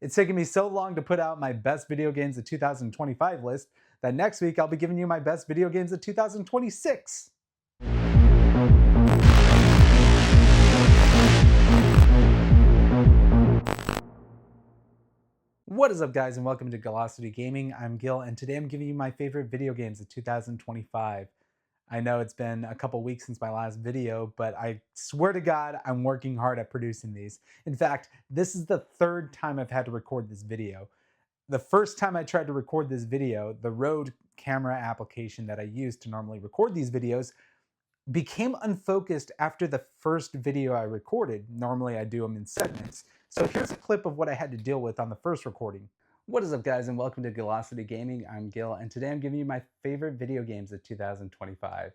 It's taken me so long to put out my best video games of 2025 list that next week I'll be giving you my best video games of 2026. What is up, guys, and welcome to Velocity Gaming. I'm Gil, and today I'm giving you my favorite video games of 2025. I know it's been a couple weeks since my last video, but I swear to God, I'm working hard at producing these. In fact, this is the third time I've had to record this video. The first time I tried to record this video, the Rode camera application that I use to normally record these videos became unfocused after the first video I recorded. Normally I do them in segments. So here's a clip of what I had to deal with on the first recording. What is up, guys, and welcome to Velocity Gaming. I'm Gil, and today I'm giving you my favorite video games of 2025.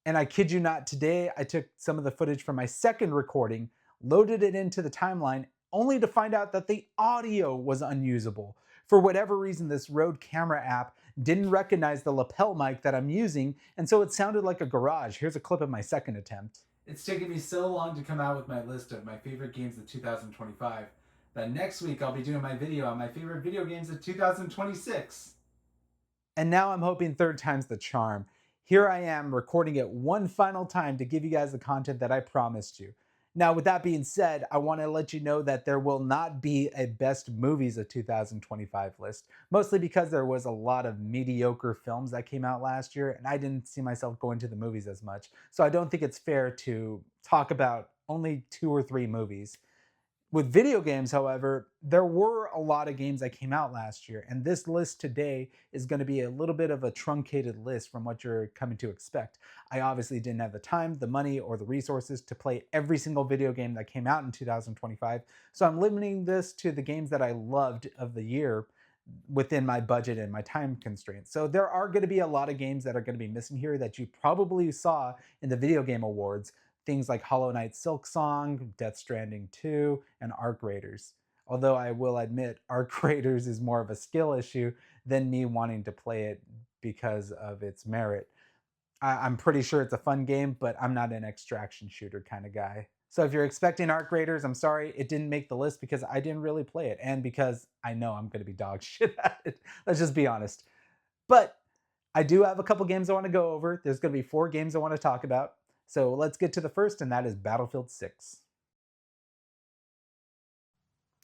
And I kid you not, today I took some of the footage from my second recording, loaded it into the timeline, only to find out that the audio was unusable. For whatever reason, this Rode camera app didn't recognize the lapel mic that I'm using, and so it sounded like a garage. Here's a clip of my second attempt. It's taken me so long to come out with my list of my favorite games of 2025 that next week I'll be doing my video on my favorite video games of 2026. And now I'm hoping third time's the charm. Here I am recording it one final time to give you guys the content that I promised you. Now, with that being said, I want to let you know that there will not be a best movies of 2025 list, mostly because there was a lot of mediocre films that came out last year, and I didn't see myself going to the movies as much. So I don't think it's fair to talk about only 2 or 3 movies. With video games, however, there were a lot of games that came out last year, and this list today is going to be a little bit of a truncated list from what you're coming to expect. I obviously didn't have the time, the money, or the resources to play every single video game that came out in 2025, so I'm limiting this to the games that I loved of the year within my budget and my time constraints. So there are going to be a lot of games that are going to be missing here that you probably saw in the Video Game Awards. Things like Hollow Knight Silksong, Death Stranding 2, and Arc Raiders. Although I will admit, Arc Raiders is more of a skill issue than me wanting to play it because of its merit. I'm pretty sure it's a fun game, but I'm not an extraction shooter kind of guy. So if you're expecting Arc Raiders, I'm sorry, it didn't make the list because I didn't really play it, and because I know I'm going to be dog shit at it. Let's just be honest. But I do have a couple games I want to go over. There's going to be 4 games I want to talk about. So let's get to the first, and that is Battlefield 6.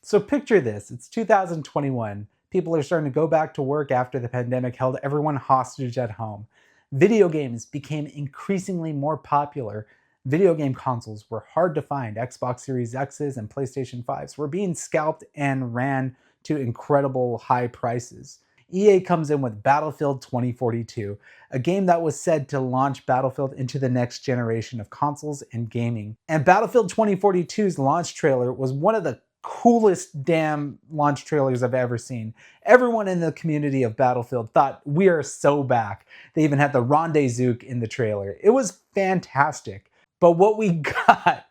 So picture this, it's 2021. People are starting to go back to work after the pandemic held everyone hostage at home. Video games became increasingly more popular. Video game consoles were hard to find. Xbox Series X's and PlayStation 5s were being scalped and ran to incredible high prices. EA comes in with Battlefield 2042, a game that was said to launch Battlefield into the next generation of consoles and gaming. And Battlefield 2042's launch trailer was one of the coolest damn launch trailers I've ever seen. Everyone in the community of Battlefield thought, we are so back. They even had the rendezvous in the trailer. It was fantastic. But what we got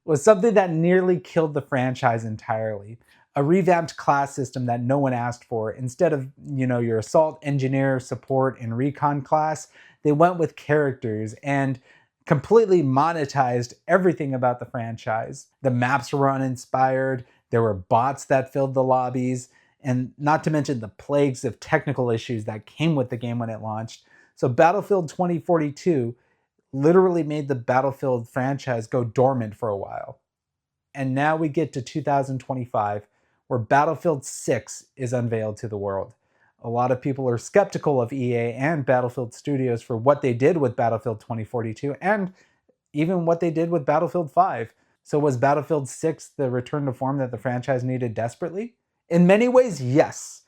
was something that nearly killed the franchise entirely. A revamped class system that no one asked for. Instead of, your assault, engineer, support, and recon class, they went with characters and completely monetized everything about the franchise. The maps were uninspired, there were bots that filled the lobbies, and not to mention the plagues of technical issues that came with the game when it launched. So Battlefield 2042 literally made the Battlefield franchise go dormant for a while. And now we get to 2025, where Battlefield 6 is unveiled to the world. A lot of people are skeptical of EA and Battlefield Studios for what they did with Battlefield 2042 and even what they did with Battlefield 5. So was Battlefield 6 the return to form that the franchise needed desperately? In many ways, yes.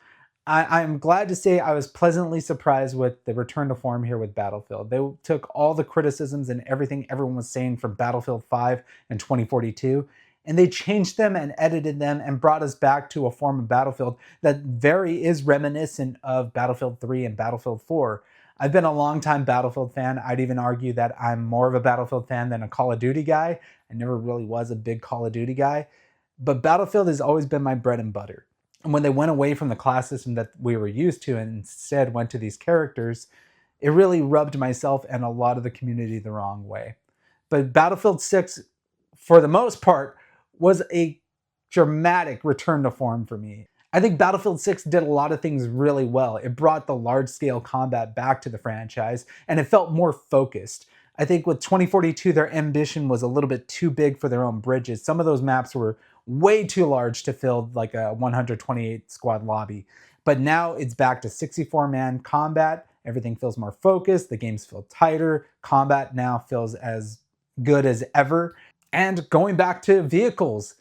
I'm glad to say I was pleasantly surprised with the return to form here with Battlefield. They took all the criticisms and everything everyone was saying from Battlefield 5 and 2042, and they changed them and edited them and brought us back to a form of Battlefield that is reminiscent of Battlefield 3 and Battlefield 4. I've been a longtime Battlefield fan. I'd even argue that I'm more of a Battlefield fan than a Call of Duty guy. I never really was a big Call of Duty guy. But Battlefield has always been my bread and butter. And when they went away from the class system that we were used to and instead went to these characters, it really rubbed myself and a lot of the community the wrong way. But Battlefield 6, for the most part, was a dramatic return to form for me. I think Battlefield 6 did a lot of things really well. It brought the large scale combat back to the franchise, and it felt more focused. I think with 2042, their ambition was a little bit too big for their own bridges. Some of those maps were way too large to fill like a 128 squad lobby. But now it's back to 64-man combat. Everything feels more focused. The games feel tighter. Combat now feels as good as ever. And going back to vehicles,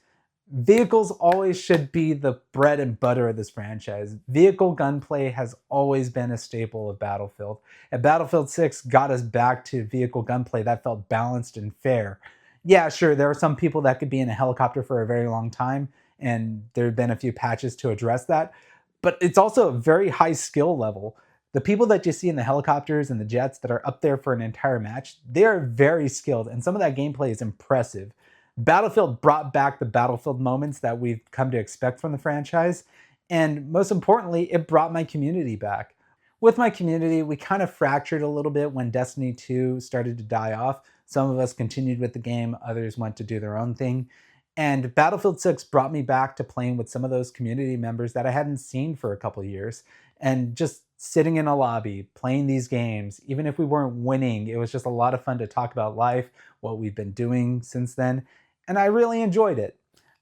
vehicles always should be the bread and butter of this franchise. Vehicle gunplay has always been a staple of Battlefield. And Battlefield 6 got us back to vehicle gunplay that felt balanced and fair. Yeah, sure, there are some people that could be in a helicopter for a very long time, and there have been a few patches to address that. But it's also a very high skill level. The people that you see in the helicopters and the jets that are up there for an entire match, they are very skilled, and some of that gameplay is impressive. Battlefield brought back the Battlefield moments that we've come to expect from the franchise. And most importantly, it brought my community back. With my community, we kind of fractured a little bit when Destiny 2 started to die off. Some of us continued with the game, others went to do their own thing. And Battlefield 6 brought me back to playing with some of those community members that I hadn't seen for a couple years. And just sitting in a lobby, playing these games, even if we weren't winning, it was just a lot of fun to talk about life, what we've been doing since then, and I really enjoyed it.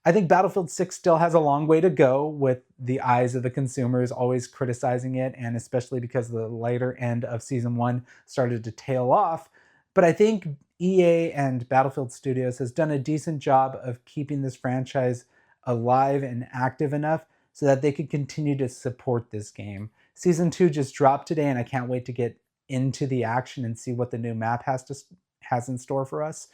I think Battlefield 6 still has a long way to go with the eyes of the consumers always criticizing it, and especially because the later end of Season 1 started to tail off. But I think EA and Battlefield Studios has done a decent job of keeping this franchise alive and active enough so that they could continue to support this game. Season 2 just dropped today, and I can't wait to get into the action and see what the new map has in store for us.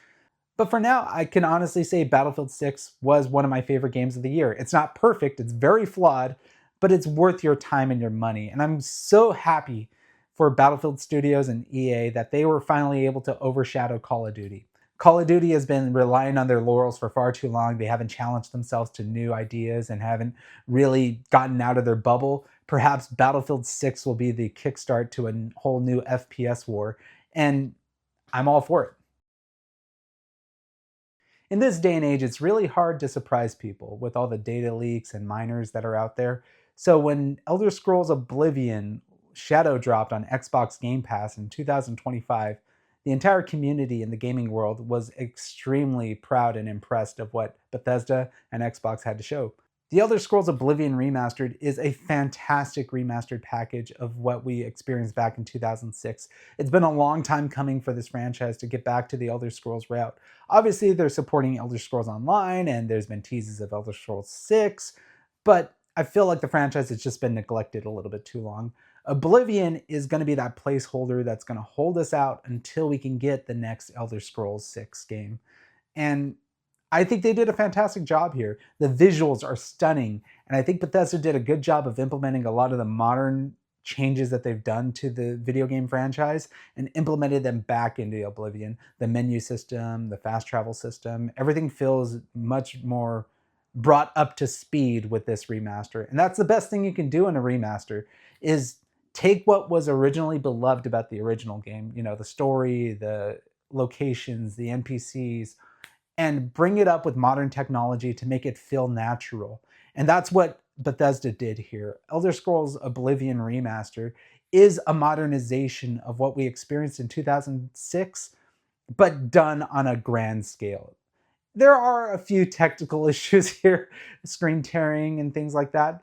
But for now, I can honestly say Battlefield 6 was one of my favorite games of the year. It's not perfect, it's very flawed, but it's worth your time and your money. And I'm so happy for Battlefield Studios and EA that they were finally able to overshadow Call of Duty. Call of Duty has been relying on their laurels for far too long. They haven't challenged themselves to new ideas and haven't really gotten out of their bubble. Perhaps Battlefield 6 will be the kickstart to a whole new FPS war, and I'm all for it. In this day and age, it's really hard to surprise people with all the data leaks and miners that are out there. So when Elder Scrolls Oblivion shadow dropped on Xbox Game Pass in 2025, the entire community in the gaming world was extremely proud and impressed of what Bethesda and Xbox had to show. The Elder Scrolls Oblivion Remastered is a fantastic remastered package of what we experienced back in 2006. It's been a long time coming for this franchise to get back to the Elder Scrolls route. Obviously, they're supporting Elder Scrolls Online, and there's been teases of Elder Scrolls 6, but I feel like the franchise has just been neglected a little bit too long. Oblivion is going to be that placeholder that's going to hold us out until we can get the next Elder Scrolls 6 game. And I think they did a fantastic job here. The visuals are stunning, and I think Bethesda did a good job of implementing a lot of the modern changes that they've done to the video game franchise and implemented them back into Oblivion. The menu system, the fast travel system, everything feels much more brought up to speed with this remaster. And that's the best thing you can do in a remaster is take what was originally beloved about the original game, you know, the story, the locations, the NPCs, and bring it up with modern technology to make it feel natural. And that's what Bethesda did here. Elder Scrolls Oblivion Remaster is a modernization of what we experienced in 2006, but done on a grand scale. There are a few technical issues here, screen tearing and things like that.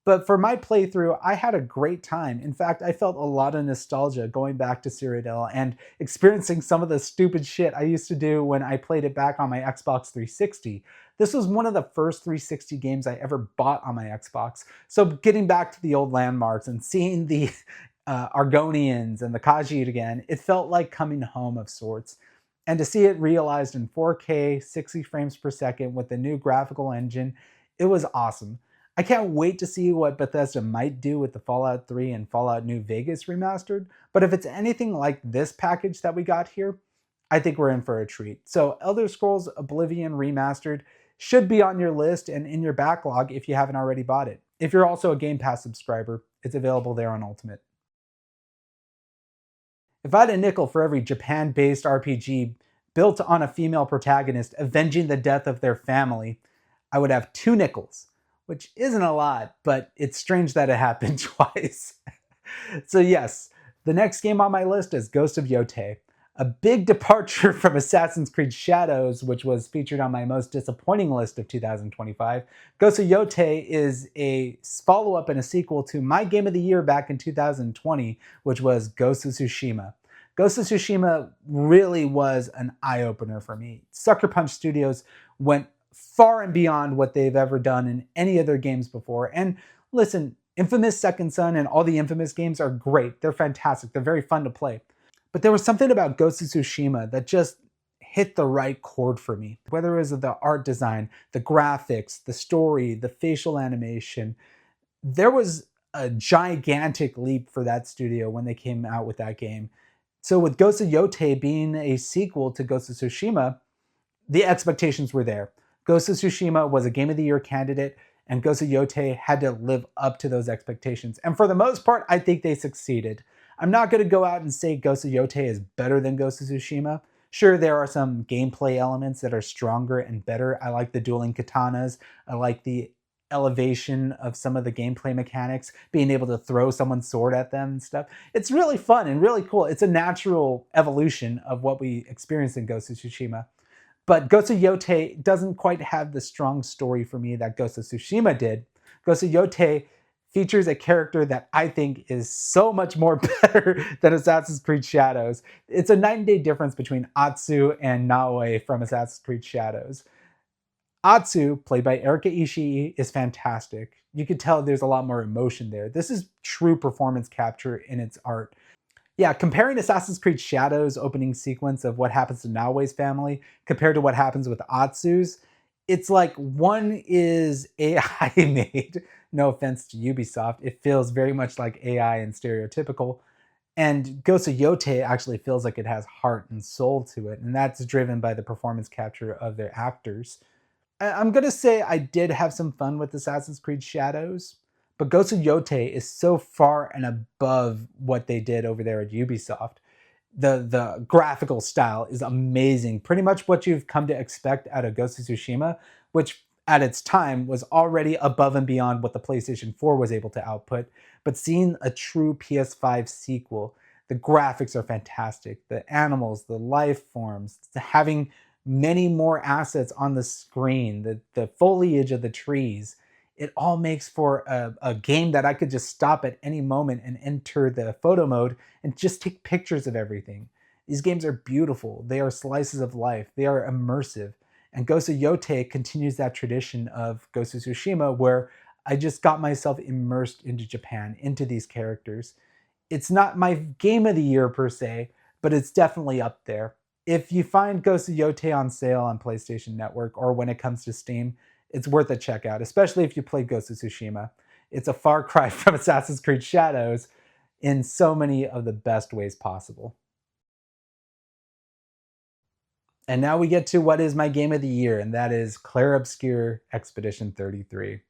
But for my playthrough, I had a great time. In fact, I felt a lot of nostalgia going back to Cyrodiil and experiencing some of the stupid shit I used to do when I played it back on my Xbox 360. This was one of the first 360 games I ever bought on my Xbox. So getting back to the old landmarks and seeing the Argonians and the Khajiit again, it felt like coming home of sorts. And to see it realized in 4K, 60 frames per second with the new graphical engine, it was awesome. I can't wait to see what Bethesda might do with the Fallout 3 and Fallout New Vegas remastered, but if it's anything like this package that we got here, I think we're in for a treat. So Elder Scrolls Oblivion Remastered should be on your list and in your backlog if you haven't already bought it. If you're also a Game Pass subscriber, it's available there on Ultimate. If I had a nickel for every Japan-based RPG built on a female protagonist avenging the death of their family, I would have 2 nickels, which isn't a lot, but it's strange that it happened twice. So, yes, the next game on my list is Ghost of Yotei, a big departure from Assassin's Creed Shadows, which was featured on my most disappointing list of 2025. Ghost of Yotei is a follow up and a sequel to my game of the year back in 2020, which was Ghost of Tsushima. Ghost of Tsushima really was an eye opener for me. Sucker Punch Studios went far and beyond what they've ever done in any of their games before. And listen, Infamous Second Son and all the Infamous games are great. They're fantastic. They're very fun to play. But there was something about Ghost of Tsushima that just hit the right chord for me. Whether it was the art design, the graphics, the story, the facial animation, there was a gigantic leap for that studio when they came out with that game. So with Ghost of Yotei being a sequel to Ghost of Tsushima, the expectations were there. Ghost of Tsushima was a Game of the Year candidate, and Ghost of Yotei had to live up to those expectations. And for the most part, I think they succeeded. I'm not going to go out and say Ghost of Yotei is better than Ghost of Tsushima. Sure, there are some gameplay elements that are stronger and better. I like the dueling katanas. I like the elevation of some of the gameplay mechanics, being able to throw someone's sword at them and stuff. It's really fun and really cool. It's a natural evolution of what we experienced in Ghost of Tsushima. But Ghost of Yotei doesn't quite have the strong story for me that Ghost of Tsushima did. Ghost of Yotei features a character that I think is so much more better than Assassin's Creed Shadows. It's a night and day difference between Atsu and Naoe from Assassin's Creed Shadows. Atsu, played by Erika Ishii, is fantastic. You could tell there's a lot more emotion there. This is true performance capture in its art. Yeah, comparing Assassin's Creed Shadows opening sequence of what happens to Naoe's family compared to what happens with Atsu's, it's like one is AI made. No offense to Ubisoft, it feels very much like AI and stereotypical. And Ghost of Yotei actually feels like it has heart and soul to it, and that's driven by the performance capture of their actors. I'm gonna say I did have some fun with Assassin's Creed Shadows, but Ghost of Yotei is so far and above what they did over there at Ubisoft. The graphical style is amazing. Pretty much what you've come to expect out of Ghost of Tsushima, which at its time was already above and beyond what the PlayStation 4 was able to output. But seeing a true PS5 sequel, the graphics are fantastic. The animals, the life forms, having many more assets on the screen, the foliage of the trees, it all makes for a game that I could just stop at any moment and enter the photo mode and just take pictures of everything. These games are beautiful. They are slices of life. They are immersive. And Ghost of Yotei continues that tradition of Ghost of Tsushima, where I just got myself immersed into Japan, into these characters. It's not my game of the year per se, but it's definitely up there. If you find Ghost of Yotei on sale on PlayStation Network or when it comes to Steam, it's worth a check out, especially if you play Ghost of Tsushima. It's a far cry from Assassin's Creed Shadows in so many of the best ways possible. And now we get to what is my game of the year, and that is Clair Obscur Expedition 33.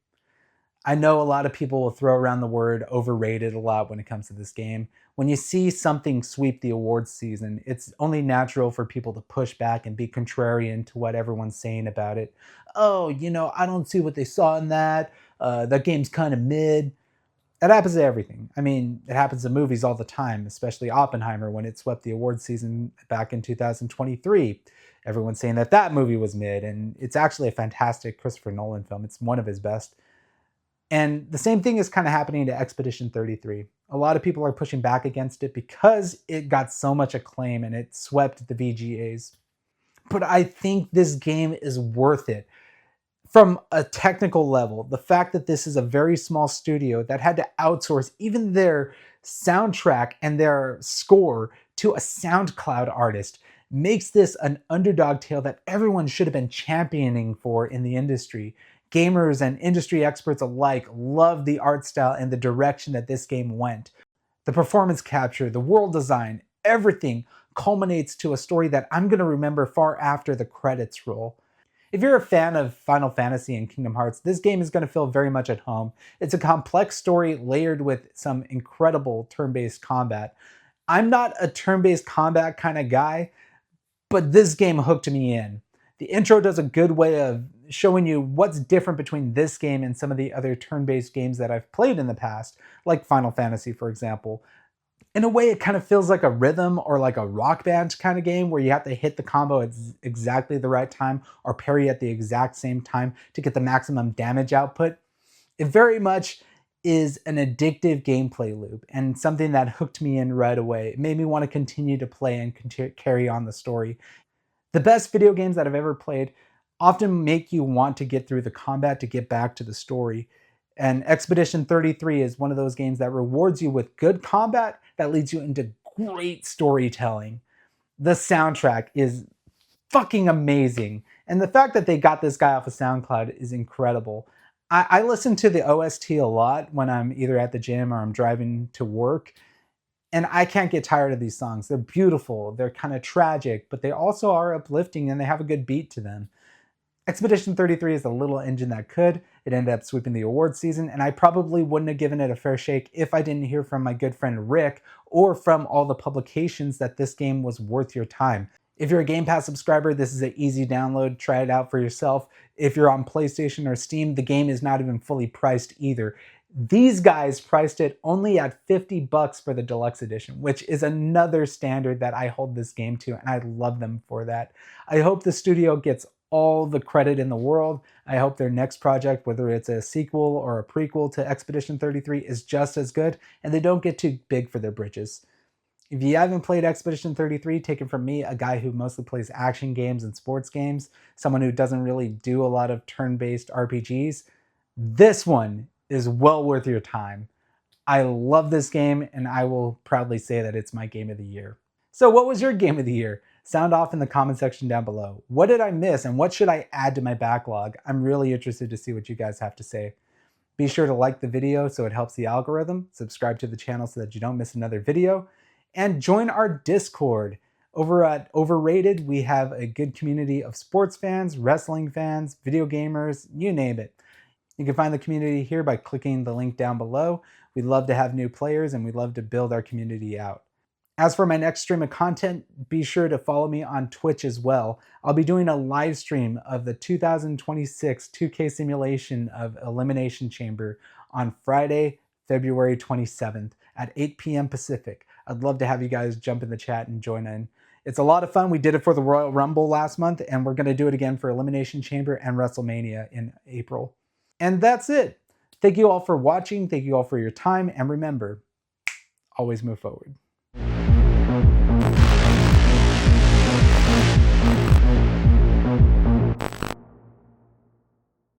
I know a lot of people will throw around the word overrated a lot when it comes to this game. When you see something sweep the awards season, it's only natural for people to push back and be contrarian to what everyone's saying about it. Oh, I don't see what they saw in that. That game's kind of mid. That happens to everything. I mean, it happens to movies all the time, especially Oppenheimer when it swept the awards season back in 2023. Everyone's saying that that movie was mid, and it's actually a fantastic Christopher Nolan film. It's one of his best. And the same thing is kind of happening to Expedition 33. A lot of people are pushing back against it because it got so much acclaim and it swept the VGAs. But I think this game is worth it. From a technical level, the fact that this is a very small studio that had to outsource even their soundtrack and their score to a SoundCloud artist makes this an underdog tale that everyone should have been championing for in the industry. Gamers and industry experts alike love the art style and the direction that this game went. The performance capture, the world design, everything culminates to a story that I'm going to remember far after the credits roll. If you're a fan of Final Fantasy and Kingdom Hearts, this game is going to feel very much at home. It's a complex story layered with some incredible turn-based combat. I'm not a turn-based combat kind of guy, but this game hooked me in. The intro does a good way of showing you what's different between this game and some of the other turn-based games that I've played in the past, like Final Fantasy, for example. In a way, it kind of feels like a rhythm or like a rock band kind of game where you have to hit the combo at exactly the right time or parry at the exact same time to get the maximum damage output. It very much is an addictive gameplay loop and something that hooked me in right away. It made me want to continue to play and carry on the story. The best video games that I've ever played often make you want to get through the combat to get back to the story. And Expedition 33 is one of those games that rewards you with good combat that leads you into great storytelling. The soundtrack is fucking amazing. And the fact that they got this guy off of SoundCloud is incredible. I listen to the OST a lot when I'm either at the gym or I'm driving to work. And I can't get tired of these songs. They're beautiful, they're kind of tragic, but they also are uplifting and they have a good beat to them. Expedition 33 is the little engine that could. It ended up sweeping the awards season, and I probably wouldn't have given it a fair shake if I didn't hear from my good friend Rick or from all the publications that this game was worth your time. If you're a Game Pass subscriber, this is an easy download. Try it out for yourself. If you're on PlayStation or Steam, the game is not even fully priced either. These guys priced it only at 50 bucks for the deluxe edition, which is another standard that I hold this game to, and I love them for that. I hope the studio gets all the credit in the world. I hope their next project, whether it's a sequel or a prequel to Expedition 33, is just as good, and they don't get too big for their britches. If you haven't played Expedition 33, take it from me, a guy who mostly plays action games and sports games, someone who doesn't really do a lot of turn-based RPGs, this one is well worth your time. I love this game, and I will proudly say that it's my game of the year. So what was your game of the year? Sound off in the comment section down below. What did I miss, and what should I add to my backlog? I'm really interested to see what you guys have to say. Be sure to like the video so it helps the algorithm, subscribe to the channel so that you don't miss another video, and join our Discord. Over at Overrated, we have a good community of sports fans, wrestling fans, video gamers, you name it. You can find the community here by clicking the link down below. We'd love to have new players and we'd love to build our community out. As for my next stream of content, be sure to follow me on Twitch as well. I'll be doing a live stream of the 2026 2K simulation of Elimination Chamber on Friday, February 27th at 8 p.m. Pacific. I'd love to have you guys jump in the chat and join in. It's a lot of fun. We did it for the Royal Rumble last month, and we're going to do it again for Elimination Chamber and WrestleMania in April. And that's it. Thank you all for watching. Thank you all for your time. And remember, always move forward.